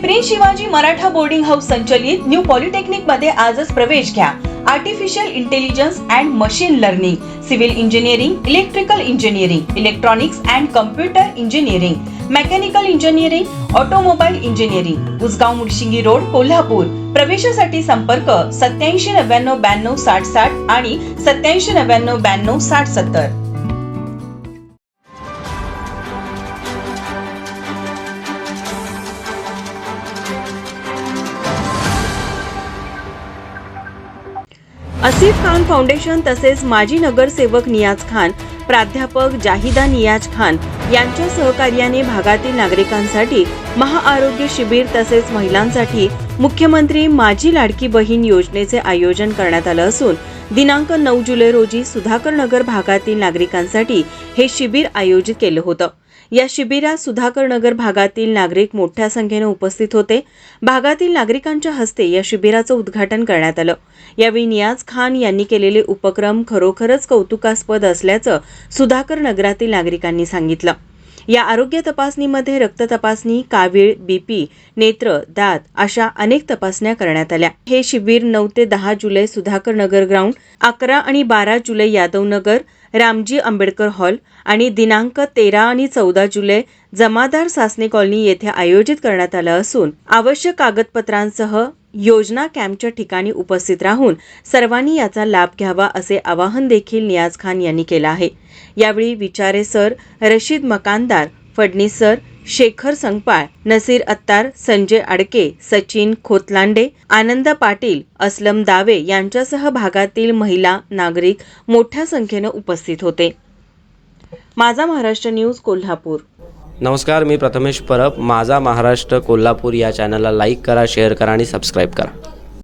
Prince Shivaji Maratha boarding house संचलित new polytechnic मध्ये आजच प्रवेश घ्या। Artificial intelligence and machine learning, civil engineering, electrical engineering, electronics and computer engineering, mechanical engineering, automobile engineering, Usgaon Mudshingi road, Kolhapur. प्रवेशासाठी संपर्क 8799926060 आणि 8799926070। आसिफ खान फाउंडेशन तसेच माजी नगरसेवक नियाज खान, प्राध्यापक जाहिदा नियाज खान यांच्या सहकार्याने भागातील नागरिकांसाठी महाआरोग्य शिबिर तसेच महिलांसाठी मुख्यमंत्री माझी लाडकी बहीण योजनेचे आयोजन करण्यात आलं असून दिनांक 9 जुलै रोजी सुधाकर नगर भागातील नागरिकांसाठी हे शिबिर आयोजित केलं होतं। या शिबिरात सुधाकर नगर भागातील नागरिक मोठ्या संख्येने उपस्थित होते। भागातील नागरिकांच्या हस्ते या शिबिराचं उद्घाटन करण्यात आलं। यावेळी नियाज खान यांनी केलेले उपक्रम खरोखरच कौतुकास्पद असल्याचं सुधाकर नगरातील नागरिकांनी सांगितलं। या आरोग्य तपासणीमध्ये रक्त तपासणी, कावीळ, बीपी, नेत्र, दात अशा अनेक तपासण्या करण्यात आल्या। हे शिबिर 9 ते 10 जुलै सुधाकर नगर ग्राउंड, 11 आणि 12 जुलै यादव नगर, रामजी आंबेडकर हॉल आणि दिनांक 13 आणि 14 जुलै जमादार सासने कॉलनी येथे आयोजित करण्यात आलं असून आवश्यक कागदपत्रांसह योजना कॅम्पच्या ठिकाणी उपस्थित राहून सर्वांनी याचा लाभ घ्यावा असे आवाहन देखील नियाज खान यांनी केलं आहे। यावेळी विचारे सर, रशीद मकानदार, फडणीस सर, शेखर संगपाळ, नसीर अत्तार, संजय आडके, सचिन खोतलांडे, आनंद पाटील, असलम दावे यांच्यासह भागातील महिला, नागरिक मोठ्या संख्येने उपस्थित होते। माझा महाराष्ट्र न्यूज कोल्हापूर। नमस्कार, मी प्रथमेश परब। माझा महाराष्ट्र कोल्हापूर या चॅनलला लाईक करा, शेअर करा आणि सबस्क्राईब करा।